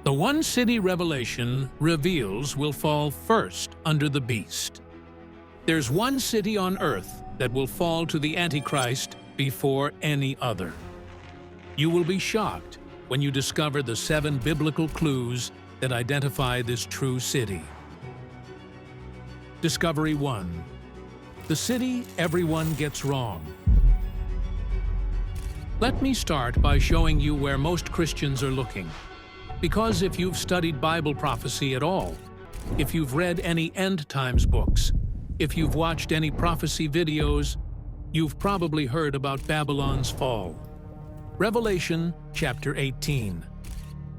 The one city Revelation reveals will fall first under the beast. There's one city on earth that will fall to the Antichrist before any other. You will be shocked when you discover the 7 biblical clues that identify this true city. Discovery 1. The city everyone gets wrong. Let me start by showing you where most Christians are looking. Because if you've studied Bible prophecy at all, if you've read any end times books, if you've watched any prophecy videos, you've probably heard about Babylon's fall. Revelation chapter 18.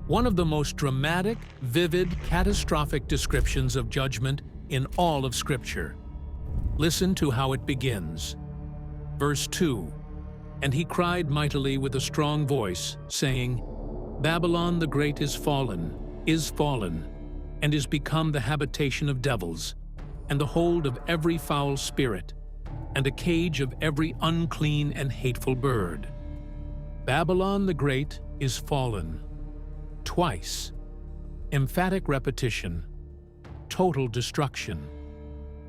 One of the most dramatic, vivid, catastrophic descriptions of judgment in all of Scripture. Listen to how it begins. Verse 2. And he cried mightily with a strong voice, saying, Babylon the Great is fallen, and is become the habitation of devils, and the hold of every foul spirit, and a cage of every unclean and hateful bird. Babylon the Great is fallen. Twice. Emphatic repetition. Total destruction.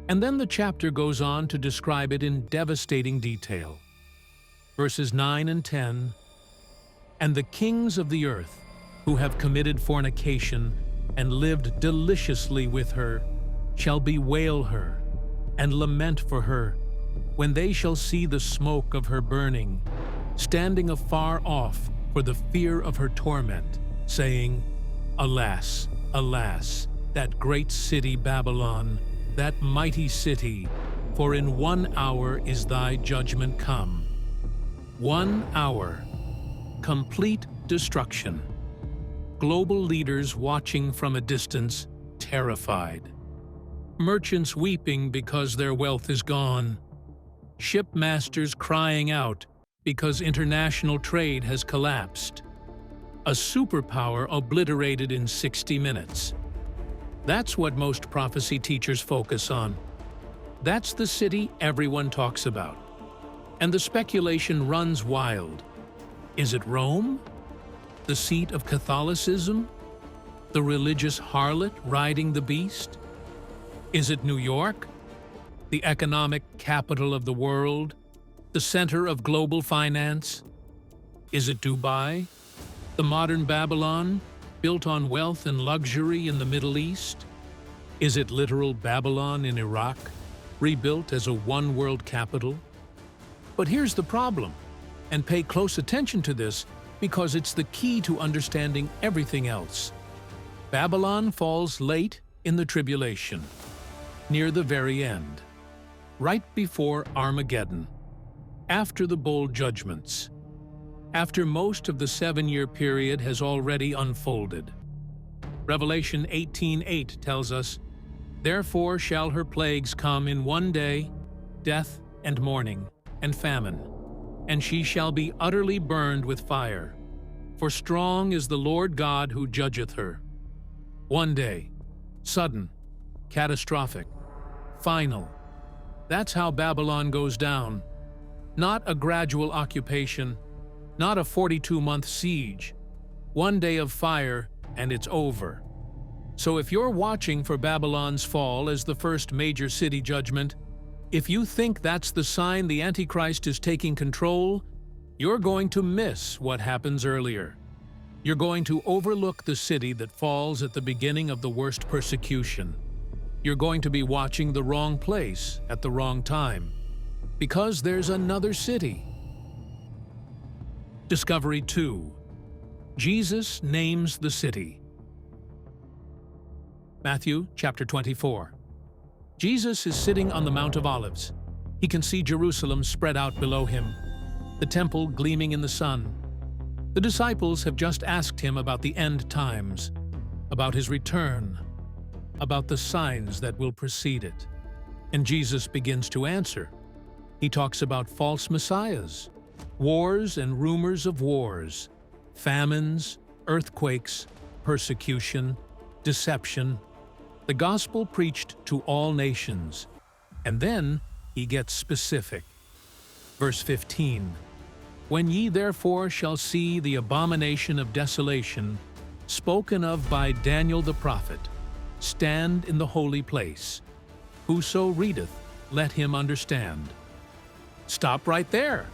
And then the chapter goes on to describe it in devastating detail. Verses 9 and 10. And the kings of the earth, who have committed fornication and lived deliciously with her, shall bewail her and lament for her, when they shall see the smoke of her burning, standing afar off for the fear of her torment, saying, Alas, alas, that great city Babylon, that mighty city, for in 1 hour is thy judgment come. 1 hour. Complete destruction. Global leaders watching from a distance, terrified. Merchants weeping because their wealth is gone. Shipmasters crying out because international trade has collapsed. A superpower obliterated in 60 minutes. That's what most prophecy teachers focus on. That's the city everyone talks about. And the speculation runs wild. Is it Rome? The seat of Catholicism? The religious harlot riding the beast? Is it New York? The economic capital of the world? The center of global finance? Is it Dubai? The modern Babylon, built on wealth and luxury in the Middle East? Is it literal Babylon in Iraq, rebuilt as a one-world capital? But here's the problem, and pay close attention to this because it's the key to understanding everything else. Babylon falls late in the tribulation, near the very end, right before Armageddon, after the bowl judgments, after most of the 7-year period has already unfolded. Revelation 18:8 tells us, Therefore shall her plagues come in 1 day, death and mourning, and famine, and she shall be utterly burned with fire. For strong is the Lord God who judgeth her. 1 day, sudden, catastrophic, final. That's how Babylon goes down. Not a gradual occupation, not a 42-month siege. 1 day of fire, and it's over. So if you're watching for Babylon's fall as the first major city judgment, if you think that's the sign the Antichrist is taking control, you're going to miss what happens earlier. You're going to overlook the city that falls at the beginning of the worst persecution. You're going to be watching the wrong place at the wrong time, because there's another city. Discovery 2. Jesus names the city. Matthew chapter 24. Jesus is sitting on the Mount of Olives. He can see Jerusalem spread out below him, the temple gleaming in the sun. The disciples have just asked him about the end times, about his return, about the signs that will precede it. And Jesus begins to answer. He talks about false messiahs, wars and rumors of wars, famines, earthquakes, persecution, deception, the gospel preached to all nations. And then he gets specific. Verse 15, When ye therefore shall see the abomination of desolation, spoken of by Daniel the prophet, stand in the holy place. Whoso readeth, let him understand. Stop right there.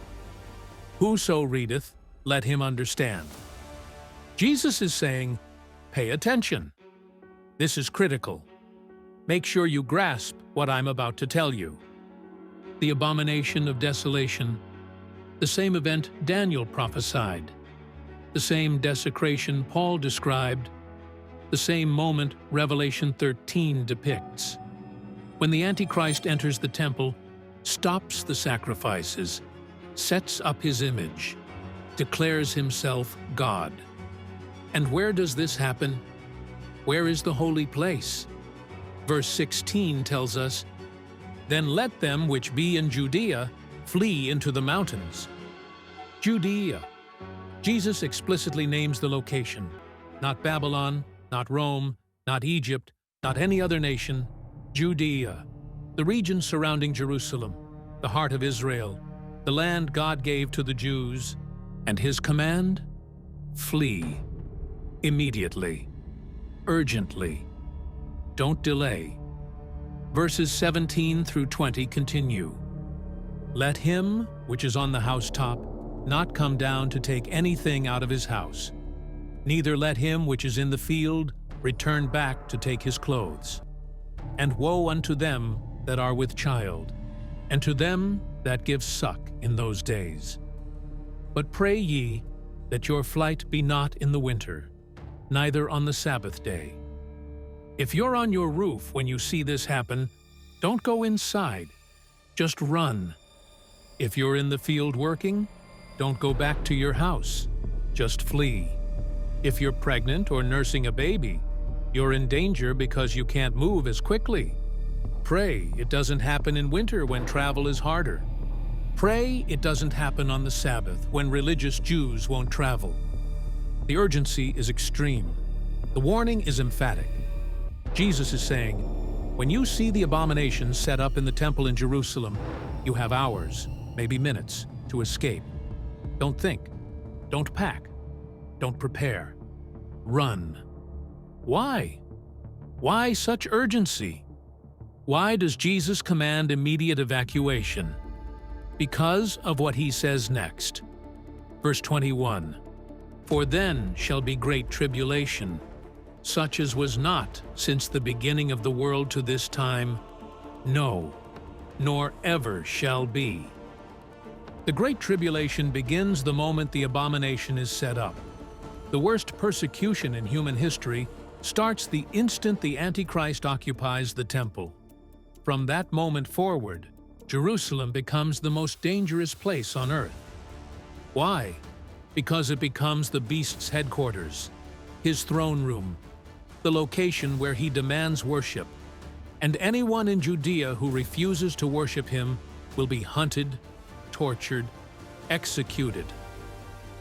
Whoso readeth, let him understand. Jesus is saying, pay attention. This is critical. Make sure you grasp what I'm about to tell you. The abomination of desolation, the same event Daniel prophesied, the same desecration Paul described, the same moment Revelation 13 depicts. When the Antichrist enters the temple, stops the sacrifices, sets up his image, declares himself God. And where does this happen? Where is the holy place? Verse 16 tells us, "Then let them which be in Judea flee into the mountains." Judea. Jesus explicitly names the location. Not Babylon, not Rome, not Egypt, not any other nation. Judea, the region surrounding Jerusalem, the heart of Israel, the land God gave to the Jews, and his command? Flee. Immediately. Urgently. Don't delay. Verses 17 through 20 continue. Let him which is on the housetop not come down to take anything out of his house, neither let him which is in the field return back to take his clothes. And woe unto them that are with child, and to them that give suck in those days. But pray ye that your flight be not in the winter, neither on the Sabbath day. If you're on your roof when you see this happen, don't go inside, just run. If you're in the field working, don't go back to your house, just flee. If you're pregnant or nursing a baby, you're in danger because you can't move as quickly. Pray it doesn't happen in winter when travel is harder. Pray it doesn't happen on the Sabbath when religious Jews won't travel. The urgency is extreme. The warning is emphatic. Jesus is saying, when you see the abomination set up in the temple in Jerusalem, you have hours, maybe minutes, to escape. Don't think. Don't pack. Don't prepare. Run. Why? Why such urgency? Why does Jesus command immediate evacuation? Because of what he says next. Verse 21. For then shall be great tribulation, such as was not since the beginning of the world to this time, no, nor ever shall be. The Great Tribulation begins the moment the abomination is set up. The worst persecution in human history starts the instant the Antichrist occupies the temple. From that moment forward, Jerusalem becomes the most dangerous place on earth. Why? Because it becomes the beast's headquarters, his throne room, the location where he demands worship, and anyone in Judea who refuses to worship him will be hunted, tortured, executed.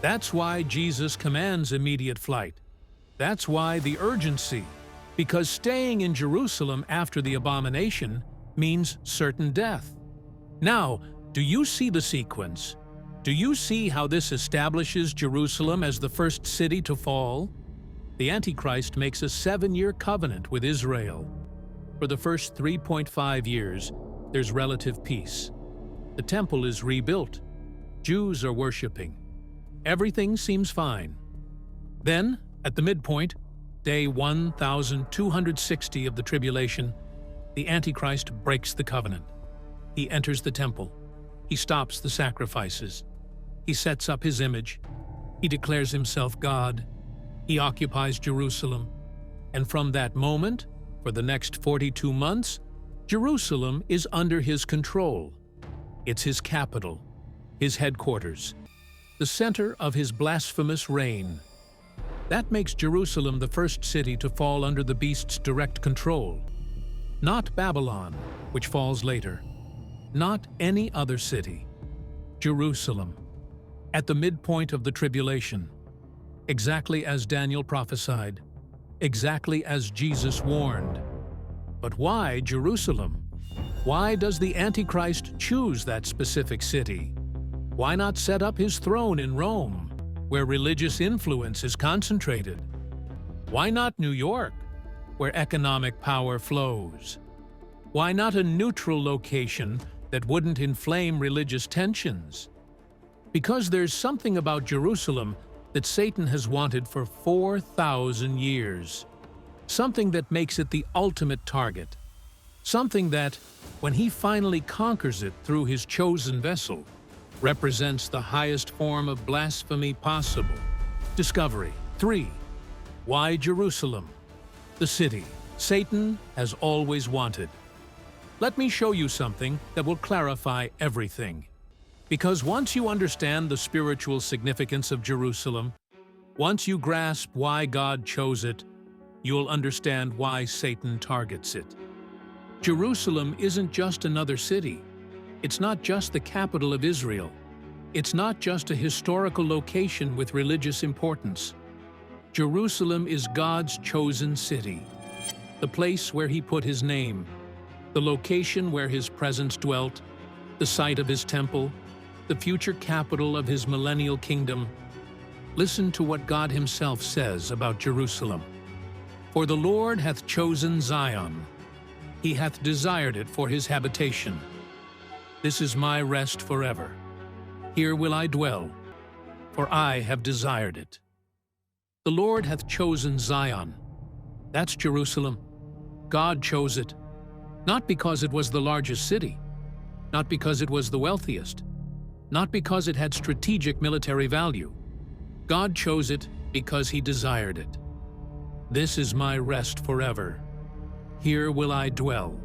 That's why Jesus commands immediate flight. That's why the urgency, because staying in Jerusalem after the abomination means certain death. Now, do you see the sequence? Do you see how this establishes Jerusalem as the first city to fall? The Antichrist makes a 7-year covenant with Israel. For the first 3.5 years, there's relative peace. The temple is rebuilt. Jews are worshiping. Everything seems fine. Then, at the midpoint, day 1260 of the tribulation, the Antichrist breaks the covenant. He enters the temple. He stops the sacrifices. He sets up his image. He declares himself God. He occupies Jerusalem. And from that moment, for the next 42 months, Jerusalem is under his control. It's his capital, his headquarters, the center of his blasphemous reign. That makes Jerusalem the first city to fall under the beast's direct control. Not Babylon, which falls later. Not any other city. Jerusalem, at the midpoint of the tribulation, exactly as Daniel prophesied, exactly as Jesus warned. But why Jerusalem? Why does the Antichrist choose that specific city? Why not set up his throne in Rome, where religious influence is concentrated? Why not New York, where economic power flows? Why not a neutral location that wouldn't inflame religious tensions? Because there's something about Jerusalem that Satan has wanted for 4,000 years. Something that makes it the ultimate target. Something that, when he finally conquers it through his chosen vessel, represents the highest form of blasphemy possible. Discovery 3. Why Jerusalem? The city Satan has always wanted. Let me show you something that will clarify everything. Because once you understand the spiritual significance of Jerusalem, once you grasp why God chose it, you'll understand why Satan targets it. Jerusalem isn't just another city. It's not just the capital of Israel. It's not just a historical location with religious importance. Jerusalem is God's chosen city, the place where He put His name, the location where His presence dwelt, the site of His temple, the future capital of His millennial kingdom. Listen to what God Himself says about Jerusalem. For the Lord hath chosen Zion. He hath desired it for His habitation. This is my rest forever. Here will I dwell, for I have desired it. The Lord hath chosen Zion. That's Jerusalem. God chose it, not because it was the largest city, not because it was the wealthiest, not because it had strategic military value. God chose it because He desired it. This is my rest forever. Here will I dwell.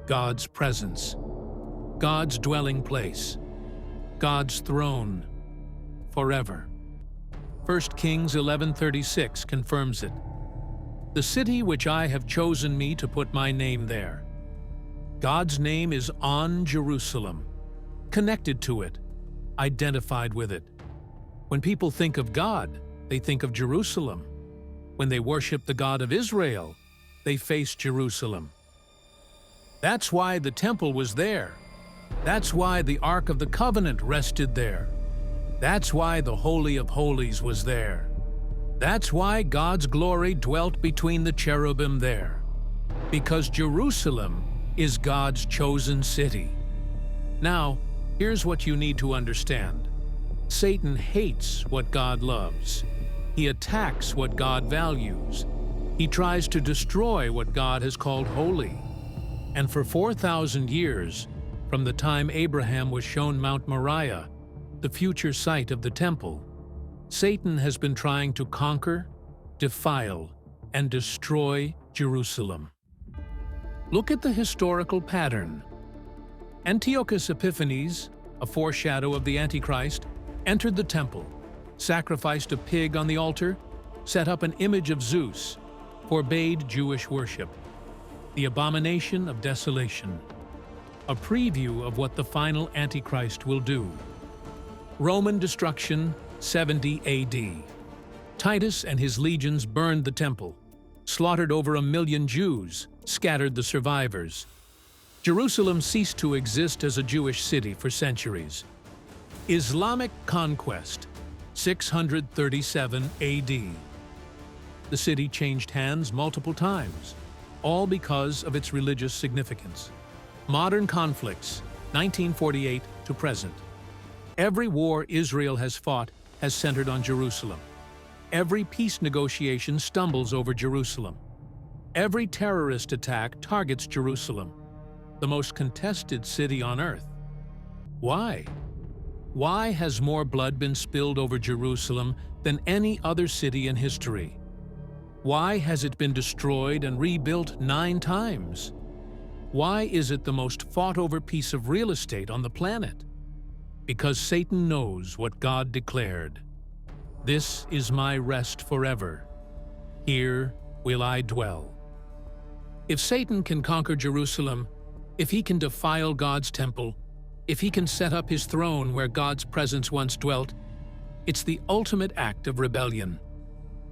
God's presence, God's dwelling place, God's throne, forever. 1 Kings 11:36 confirms it. The city which I have chosen me to put my name there. God's name is on Jerusalem, connected to it, identified with it. When people think of God, they think of Jerusalem. When they worship the God of Israel, they face Jerusalem. That's why the temple was there. That's why the Ark of the Covenant rested there. That's why the Holy of Holies was there. That's why God's glory dwelt between the cherubim there. Because Jerusalem is God's chosen city. Now, here's what you need to understand. Satan hates what God loves. He attacks what God values. He tries to destroy what God has called holy. And for 4,000 years, from the time Abraham was shown Mount Moriah, the future site of the temple, Satan has been trying to conquer, defile, and destroy Jerusalem. Look at the historical pattern. Antiochus Epiphanes, a foreshadow of the Antichrist, entered the temple, sacrificed a pig on the altar, set up an image of Zeus, forbade Jewish worship. The abomination of desolation. A preview of what the final Antichrist will do. Roman destruction, 70 AD. Titus and his legions burned the temple, slaughtered over 1 million Jews, scattered the survivors. Jerusalem ceased to exist as a Jewish city for centuries. Islamic conquest, 637 AD. The city changed hands multiple times, all because of its religious significance. Modern conflicts, 1948 to present. Every war Israel has fought has centered on Jerusalem. Every peace negotiation stumbles over Jerusalem. Every terrorist attack targets Jerusalem, the most contested city on earth. Why? Why has more blood been spilled over Jerusalem than any other city in history? Why has it been destroyed and rebuilt 9 times? Why is it the most fought-over piece of real estate on the planet? Because Satan knows what God declared. This is my rest forever. Here will I dwell. If Satan can conquer Jerusalem, if he can defile God's temple, if he can set up his throne where God's presence once dwelt, it's the ultimate act of rebellion,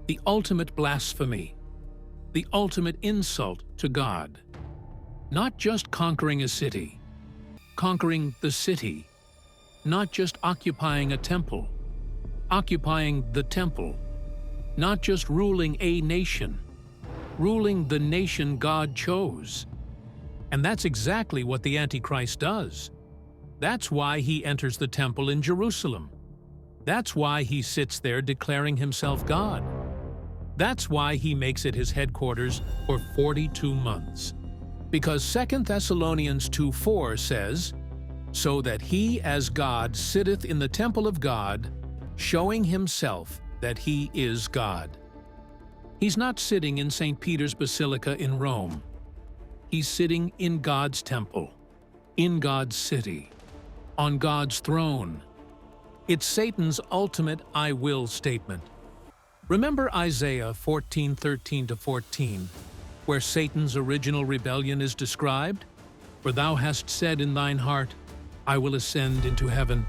the ultimate blasphemy, the ultimate insult to God. Not just conquering a city, conquering the city. Not just occupying a temple, occupying the temple. not just ruling a nation, ruling the nation God chose. And that's exactly what the Antichrist does. That's why he enters the temple in Jerusalem. That's why he sits there declaring himself God. That's why he makes it his headquarters for 42 months. Because 2 Thessalonians 2:4 says, "So that he as God sitteth in the temple of God, showing himself that he is God." He's not sitting in St. Peter's Basilica in Rome. He's sitting in God's temple, in God's city, on God's throne. It's Satan's ultimate "I will" statement. Remember Isaiah 14:13-14, where Satan's original rebellion is described? "For thou hast said in thine heart, I will ascend into heaven.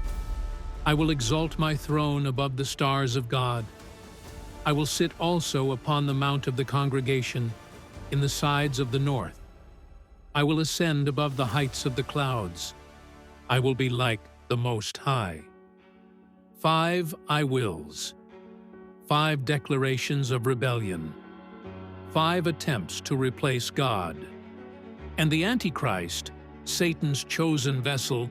I will exalt my throne above the stars of God. I will sit also upon the mount of the congregation, in the sides of the north. I will ascend above the heights of the clouds. I will be like the Most High." 5 "I wills." 5 declarations of rebellion. 5 attempts to replace God. And the Antichrist, Satan's chosen vessel,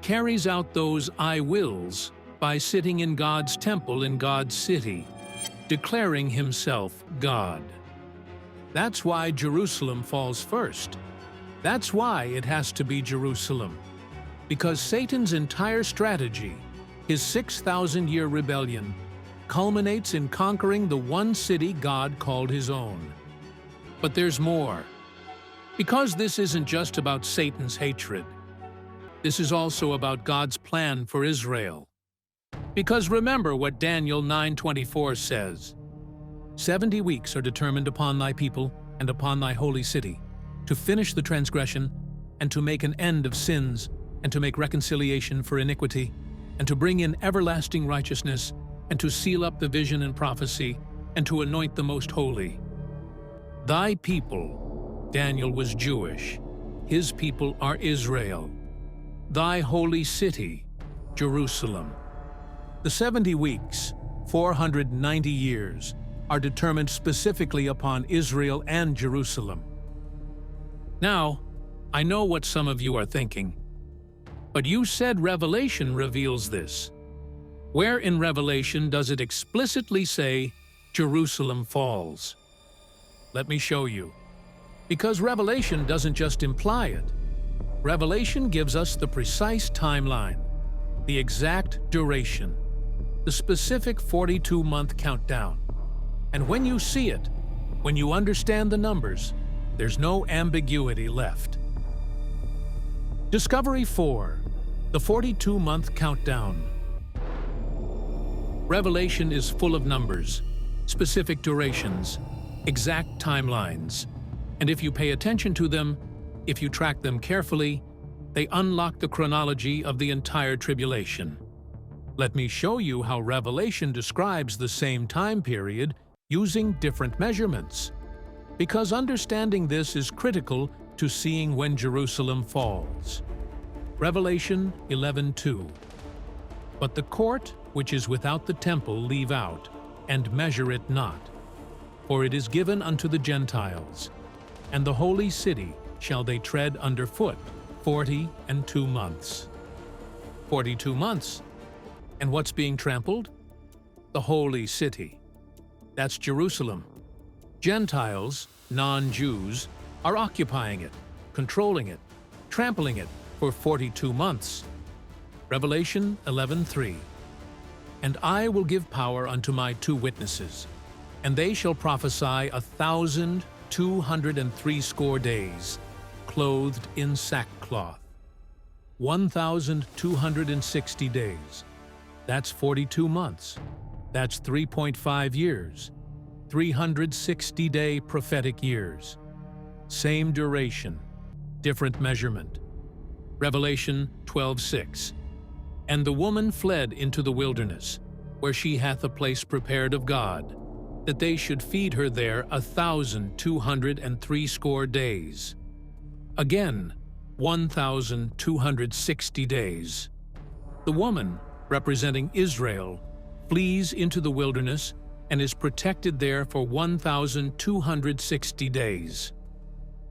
carries out those "I wills" by sitting in God's temple in God's city, declaring himself God. That's why Jerusalem falls first. That's why it has to be Jerusalem. Because Satan's entire strategy, his 6,000-year rebellion, culminates in conquering the one city God called his own. But there's more. Because this isn't just about Satan's hatred. This is also about God's plan for Israel. Because remember what Daniel 9:24 says, "70 weeks are determined upon thy people and upon thy holy city, to finish the transgression, and to make an end of sins, and to make reconciliation for iniquity, and to bring in everlasting righteousness, and to seal up the vision and prophecy, and to anoint the most holy." Thy people, Daniel was Jewish. His people are Israel. Thy holy city, Jerusalem. The 70 weeks, 490 years, are determined specifically upon Israel and Jerusalem. Now, I know what some of you are thinking. But you said Revelation reveals this. Where in Revelation does it explicitly say, Jerusalem falls? Let me show you. Because Revelation doesn't just imply it. Revelation gives us the precise timeline, the exact duration, the specific 42-month countdown. And when you see it, when you understand the numbers, there's no ambiguity left. Discovery 4, the 42-month countdown. Revelation is full of numbers, specific durations, exact timelines. And if you pay attention to them, if you track them carefully, they unlock the chronology of the entire tribulation. Let me show you how Revelation describes the same time period using different measurements. Because understanding this is critical to seeing when Jerusalem falls. Revelation 11:2. But the court which is without the temple leave out, and measure it not. For it is given unto the Gentiles, and the holy city shall they tread under foot 42 months. 42 months. And what's being trampled? The holy city. That's Jerusalem. Gentiles, non-Jews, are occupying it, controlling it, trampling it for 42 months. Revelation 11:3. And I will give power unto my 2 witnesses, and they shall prophesy 1,260 days, clothed in sackcloth. 1,260 days. That's 42 months. That's 3.5 years. 360-day prophetic years. Same duration, different measurement. Revelation 12:6. And the woman fled into the wilderness, where she hath a place prepared of God, that they should feed her there 1,260 days. Again, 1,260 days. The woman, representing Israel, flees into the wilderness and is protected there for 1,260 days.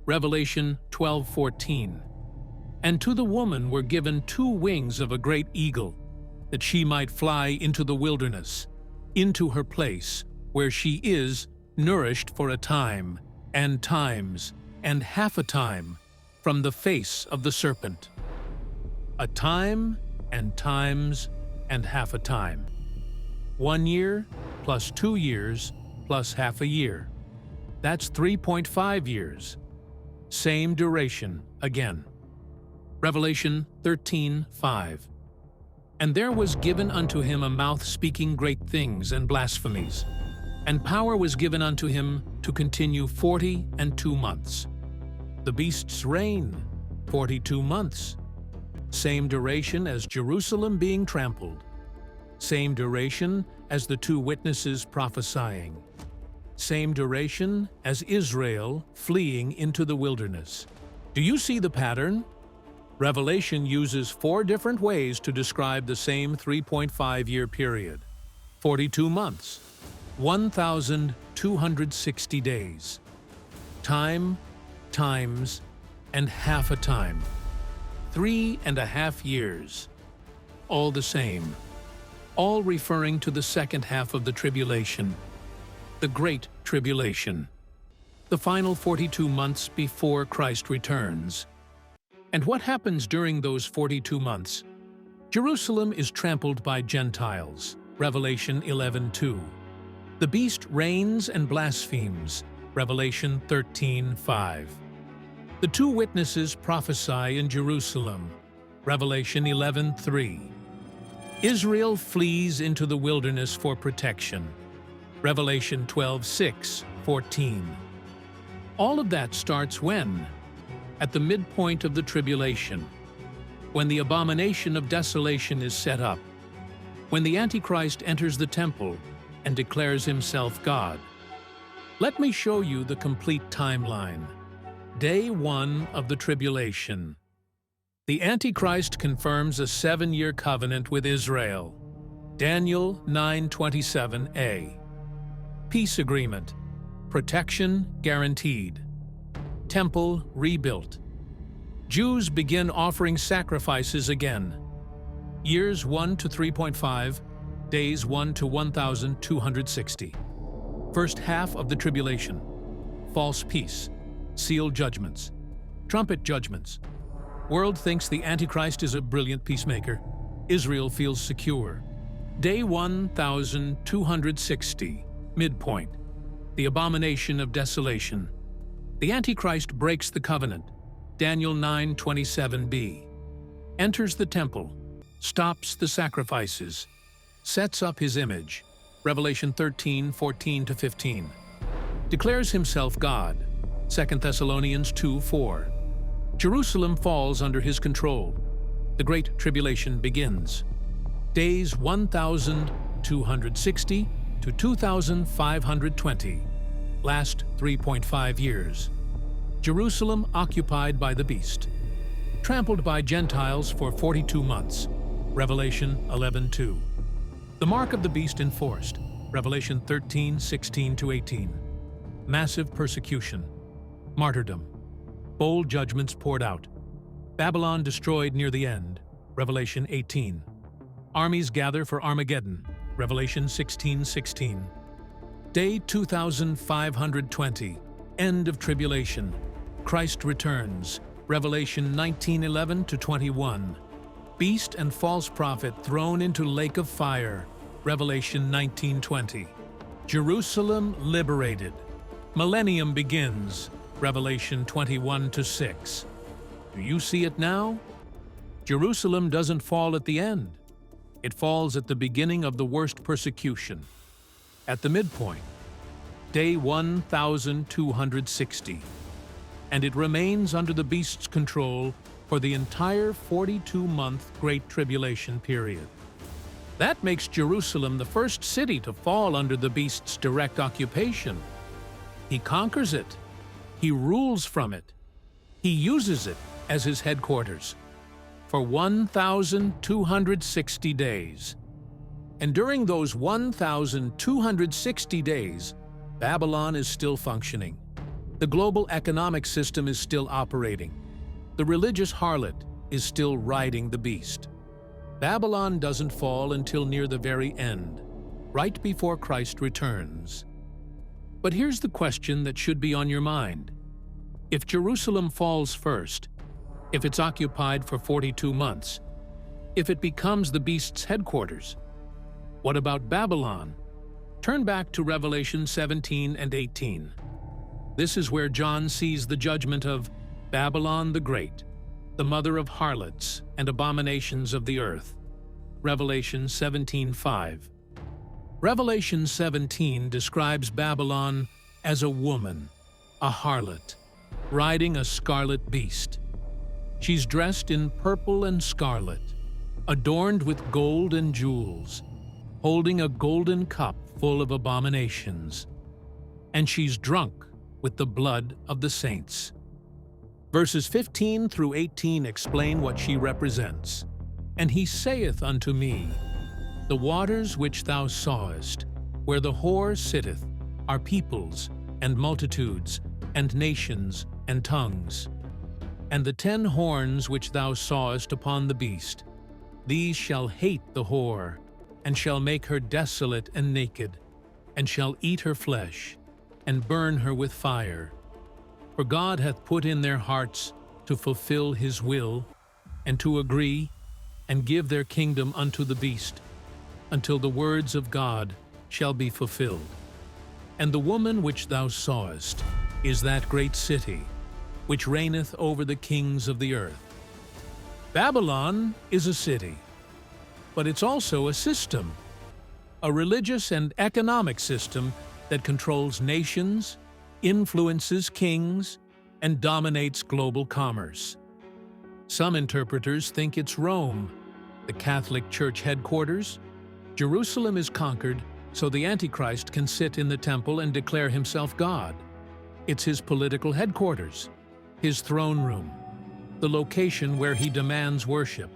Revelation 12:14. And to the woman were given 2 wings of a great eagle, that she might fly into the wilderness, into her place, where she is nourished for a time, and times, and half a time, from the face of the serpent. A time, and times, and half a time. 1 year, plus 2 years, plus half a year. That's 3.5 years. Same duration again. Revelation 13:5. And there was given unto him a mouth speaking great things and blasphemies, and power was given unto him to continue 42 months. The beast's reign, 42 months. Same duration as Jerusalem being trampled. Same duration as the 2 witnesses prophesying. Same duration as Israel fleeing into the wilderness. Do you see the pattern? Revelation uses 4 different ways to describe the same 3.5-year period. 42 months, 1,260 days. Time, times, and half a time. 3.5 years. All the same. All referring to the second half of the tribulation. The Great Tribulation. The final 42 months before Christ returns. And what happens during those 42 months? Jerusalem is trampled by Gentiles, Revelation 11:2. The beast reigns and blasphemes, Revelation 13:5. The 2 witnesses prophesy in Jerusalem, Revelation 11:3. Israel flees into the wilderness for protection, Revelation 12:6-14. All of that starts when? At the midpoint of the tribulation, when the abomination of desolation is set up, when the Antichrist enters the temple and declares himself God. Let me show you the complete timeline. Day 1 of the tribulation. The Antichrist confirms a 7-year covenant with Israel. Daniel 9:27a. Peace agreement. Protection guaranteed. Temple rebuilt. Jews begin offering sacrifices again. Years 1 to 3.5, days 1 to 1,260. First half of the tribulation. False peace. Sealed judgments. Trumpet judgments. World thinks the Antichrist is a brilliant peacemaker. Israel feels secure. Day 1,260. Midpoint. The abomination of desolation. The Antichrist breaks the covenant, Daniel 9:27b, enters the temple, stops the sacrifices, sets up his image, Revelation 13:14-15, declares himself God, 2 Thessalonians 2:4. Jerusalem falls under his control. The Great Tribulation begins. Days 1,260 to 2,520. Last 3.5 years. Jerusalem occupied by the beast. Trampled by Gentiles for 42 months. Revelation 11:2. The mark of the beast enforced. Revelation 13:16-18. Massive persecution. Martyrdom. Bold judgments poured out. Babylon destroyed near the end. Revelation 18. Armies gather for Armageddon. Revelation 16:16. Day 2520, end of tribulation. Christ returns. Revelation 19:11-21. Beast and false prophet thrown into lake of fire. Revelation 19:20. Jerusalem liberated. Millennium begins. Revelation 21:6. Do you see it now? Jerusalem doesn't fall at the end. It falls at the beginning of the worst persecution. At the midpoint, day 1,260, and it remains under the beast's control for the entire 42-month Great Tribulation period. That makes Jerusalem the first city to fall under the beast's direct occupation. He conquers it. He rules from it. He uses it as his headquarters for 1,260 days. And during those 1,260 days, Babylon is still functioning. The global economic system is still operating. The religious harlot is still riding the beast. Babylon doesn't fall until near the very end, right before Christ returns. But here's the question that should be on your mind. If Jerusalem falls first, if it's occupied for 42 months, if it becomes the beast's headquarters, what about Babylon? Turn back to Revelation 17 and 18. This is where John sees the judgment of Babylon the Great, the mother of harlots and abominations of the earth. Revelation 17:5. Revelation 17 describes Babylon as a woman, a harlot, riding a scarlet beast. She's dressed in purple and scarlet, adorned with gold and jewels, holding a golden cup full of abominations. And she's drunk with the blood of the saints. Verses 15 through 18 explain what she represents. And he saith unto me, The waters which thou sawest, where the whore sitteth, are peoples, and multitudes, and nations, and tongues. And the 10 horns which thou sawest upon the beast, these shall hate the whore, and shall make her desolate and naked, and shall eat her flesh, and burn her with fire. For God hath put in their hearts to fulfill his will, and to agree, and give their kingdom unto the beast, until the words of God shall be fulfilled. And the woman which thou sawest is that great city, which reigneth over the kings of the earth. Babylon is a city, but it's also a system, a religious and economic system that controls nations, influences kings, and dominates global commerce. Some interpreters think it's Rome, the Catholic Church headquarters. Jerusalem is conquered so the Antichrist can sit in the temple and declare himself God. It's his political headquarters, his throne room, the location where he demands worship.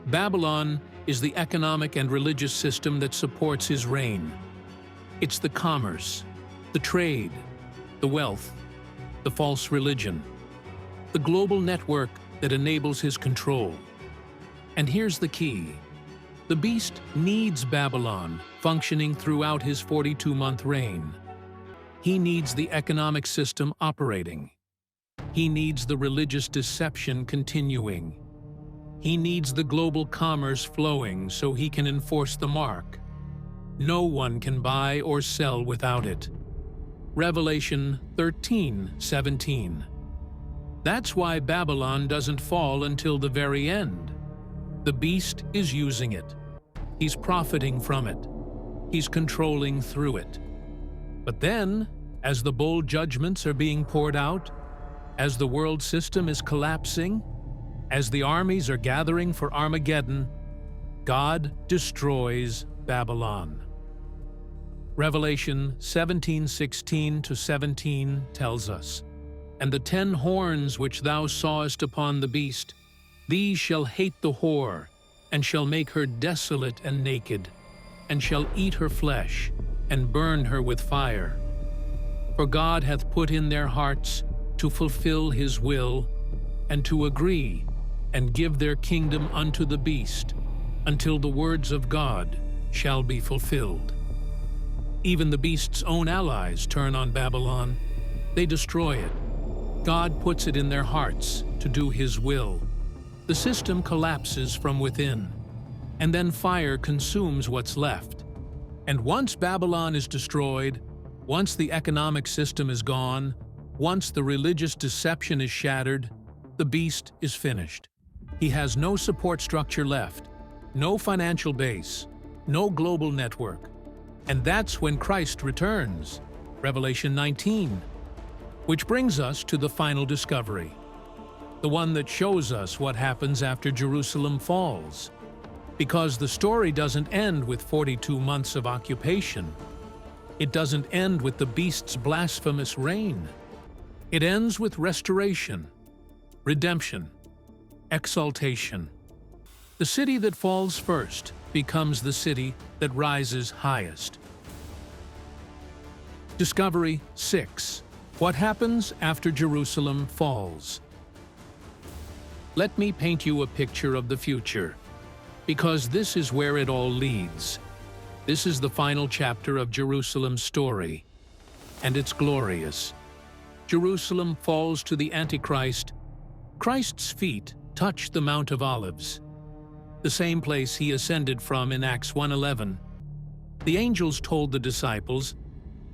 Babylon is the economic and religious system that supports his reign. It's the commerce, the trade, the wealth, the false religion, the global network that enables his control. And here's the key. The beast needs Babylon functioning throughout his 42-month reign. He needs the economic system operating. He needs the religious deception continuing. He needs the global commerce flowing so he can enforce the mark. No one can buy or sell without it. Revelation 13:17. That's why Babylon doesn't fall until the very end. The beast is using it. He's profiting from it. He's controlling through it. But then, as the bowl judgments are being poured out, as the world system is collapsing, as the armies are gathering for Armageddon, God destroys Babylon. Revelation 17:16-17 tells us, And the 10 horns which thou sawest upon the beast, these shall hate the whore, and shall make her desolate and naked, and shall eat her flesh, and burn her with fire. For God hath put in their hearts to fulfill his will, and to agree, and give their kingdom unto the beast, until the words of God shall be fulfilled. Even the beast's own allies turn on Babylon. They destroy it. God puts it in their hearts to do his will. The system collapses from within, and then fire consumes what's left. And once Babylon is destroyed, once the economic system is gone, once the religious deception is shattered, the beast is finished. He has no support structure left, no financial base, no global network. And that's when Christ returns, Revelation 19, which brings us to the final discovery, the one that shows us what happens after Jerusalem falls. Because the story doesn't end with 42 months of occupation. It doesn't end with the beast's blasphemous reign. It ends with restoration, redemption, exaltation. The city that falls first becomes the city that rises highest. Discovery 6. What happens after Jerusalem falls? Let me paint you a picture of the future, because this is where it all leads. This is the final chapter of Jerusalem's story, and it's glorious. Jerusalem falls to the Antichrist. Christ's feet touch the Mount of Olives, the same place he ascended from in Acts 1:11. The angels told the disciples,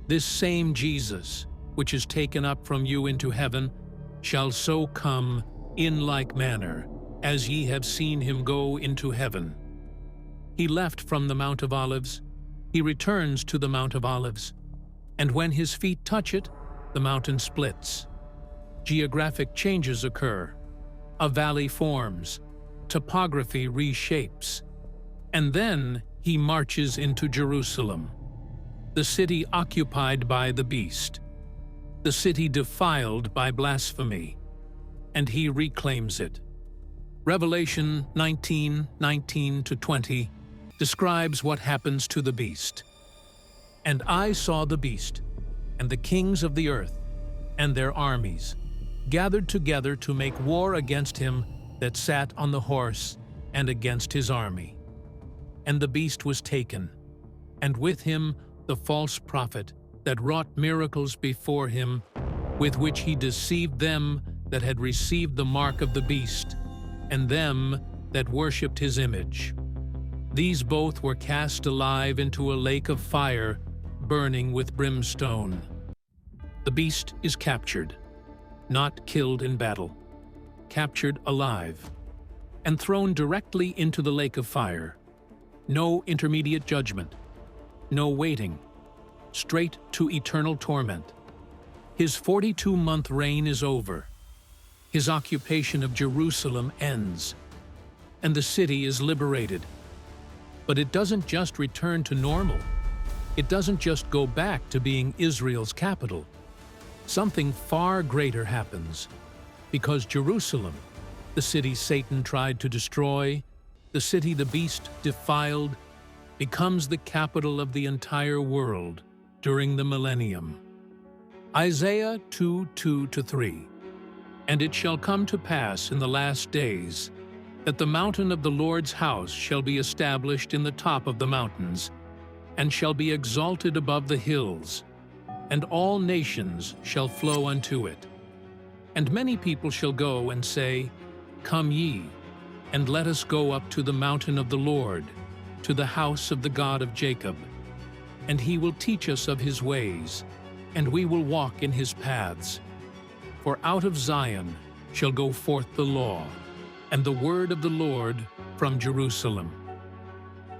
"This same Jesus, which is taken up from you into heaven, shall so come in like manner, as ye have seen him go into heaven." He left from the Mount of Olives, he returns to the Mount of Olives, and when his feet touch it, the mountain splits. Geographic changes occur. A valley forms, topography reshapes, and then he marches into Jerusalem, the city occupied by the beast, the city defiled by blasphemy, and he reclaims it. Revelation 19:19-20 describes what happens to the beast. "And I saw the beast, and the kings of the earth, and their armies, gathered together to make war against him that sat on the horse and against his army. And the beast was taken, and with him the false prophet that wrought miracles before him, with which he deceived them that had received the mark of the beast, and them that worshipped his image. These both were cast alive into a lake of fire, burning with brimstone." The beast is captured, not killed in battle, captured alive, and thrown directly into the lake of fire. No intermediate judgment, no waiting, straight to eternal torment. His 42-month reign is over. His occupation of Jerusalem ends, and the city is liberated. But it doesn't just return to normal. It doesn't just go back to being Israel's capital. Something far greater happens, because Jerusalem, the city Satan tried to destroy, the city the beast defiled, becomes the capital of the entire world during the millennium. Isaiah 2:2-3. "And it shall come to pass in the last days, that the mountain of the Lord's house shall be established in the top of the mountains, and shall be exalted above the hills, and all nations shall flow unto it. And many people shall go and say, Come ye, and let us go up to the mountain of the Lord, to the house of the God of Jacob. And he will teach us of his ways, and we will walk in his paths. For out of Zion shall go forth the law, and the word of the Lord from Jerusalem.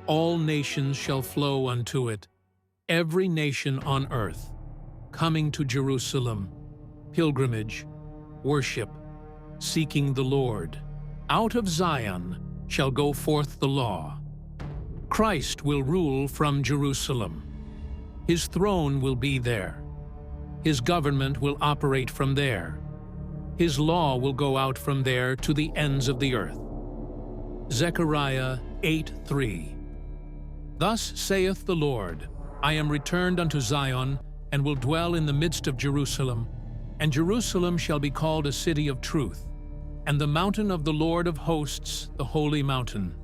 All nations shall flow unto it, every nation on earth, coming to Jerusalem, pilgrimage, worship, seeking the Lord. Out of Zion shall go forth the law. Christ will rule from Jerusalem. His throne will be there. His government will operate from there. His law will go out from there to the ends of the earth." Zechariah 8:3. "Thus saith the Lord, I am returned unto Zion, and will dwell in the midst of Jerusalem, and Jerusalem shall be called a city of truth, and the mountain of the Lord of hosts, the holy mountain.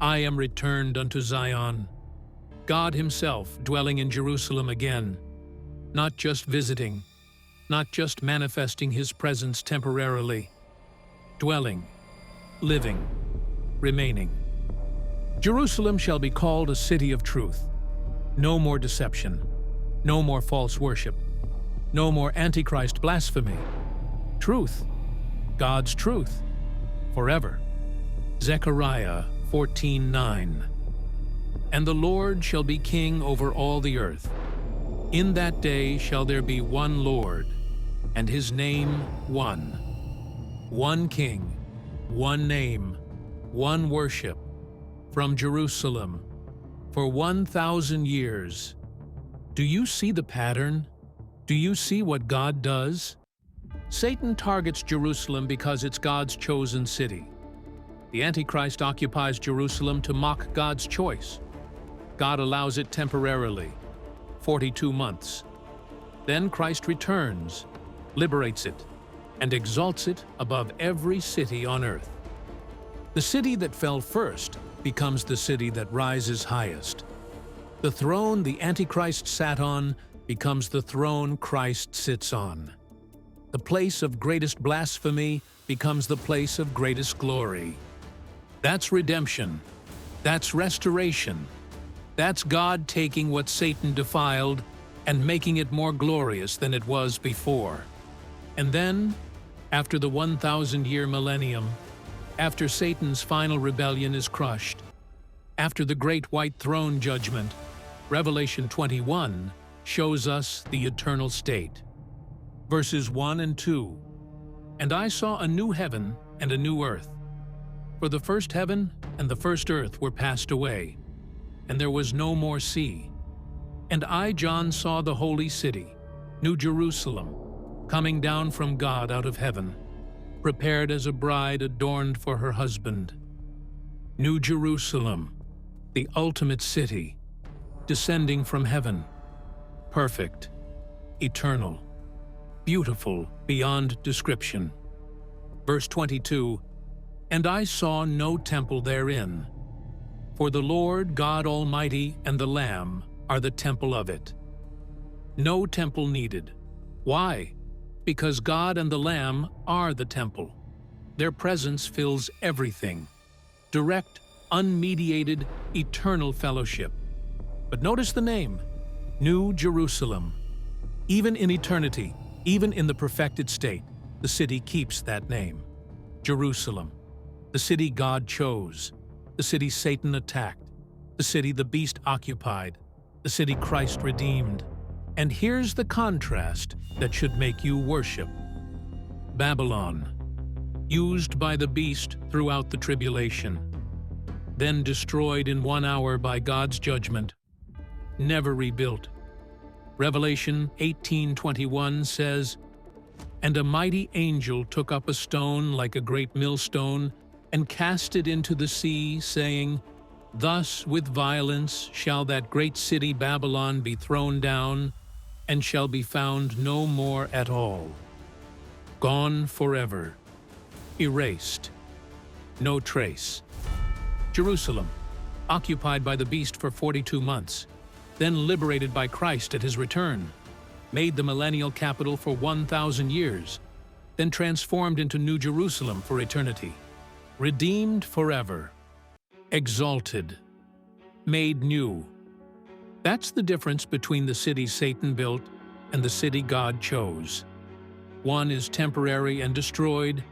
I am returned unto Zion." God himself dwelling in Jerusalem again, not just visiting, not just manifesting his presence temporarily, dwelling, living, remaining. Jerusalem shall be called a city of truth. No more deception, no more false worship, no more Antichrist blasphemy. Truth, God's truth, forever. Zechariah 14:9. "And the Lord shall be king over all the earth. In that day shall there be one Lord, and his name one. One King, one name, one worship, from Jerusalem, for 1,000 years. Do you see the pattern? Do you see what God does? Satan targets Jerusalem because it's God's chosen city. The Antichrist occupies Jerusalem to mock God's choice. God allows it temporarily, 42 months. Then Christ returns, liberates it, and exalts it above every city on earth. The city that fell first becomes the city that rises highest. The throne the Antichrist sat on becomes the throne Christ sits on. The place of greatest blasphemy becomes the place of greatest glory. That's redemption. That's restoration. That's God taking what Satan defiled and making it more glorious than it was before. And then, after the 1,000-year millennium, after Satan's final rebellion is crushed, after the great white throne judgment, Revelation 21 shows us the eternal state. Verses 1 and 2. And I saw a new heaven and a new earth. For the first heaven and the first earth were passed away, and there was no more sea. And I, John, saw the holy city, New Jerusalem, coming down from God out of heaven, prepared as a bride adorned for her husband. New Jerusalem, the ultimate city, descending from heaven, perfect, eternal, beautiful beyond description. Verse 22, and I saw no temple therein, for the Lord God Almighty and the Lamb are the temple of it. No temple needed. Why? Because God and the Lamb are the temple. Their presence fills everything. Direct, unmediated, eternal fellowship. But notice the name, New Jerusalem. Even in eternity, even in the perfected state, the city keeps that name. Jerusalem, the city God chose, the city Satan attacked, the city the beast occupied, the city Christ redeemed. And here's the contrast that should make you worship. Babylon, used by the beast throughout the tribulation, then destroyed in 1 hour by God's judgment, never rebuilt. Revelation 18:21 says, and a mighty angel took up a stone like a great millstone and cast it into the sea, saying, thus with violence shall that great city Babylon be thrown down, and shall be found no more at all. Gone forever, erased, no trace. Jerusalem, occupied by the beast for 42 months, then liberated by Christ at his return, made the millennial capital for 1,000 years, then transformed into New Jerusalem for eternity, redeemed forever, exalted, made new. That's the difference between the city Satan built and the city God chose. One is temporary and destroyed,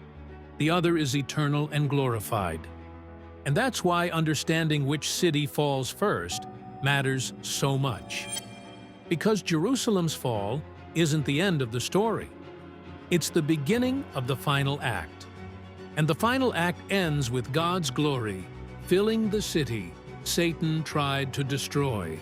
the other is eternal and glorified. And that's why understanding which city falls first matters so much. Because Jerusalem's fall isn't the end of the story. It's the beginning of the final act. And the final act ends with God's glory filling the city Satan tried to destroy.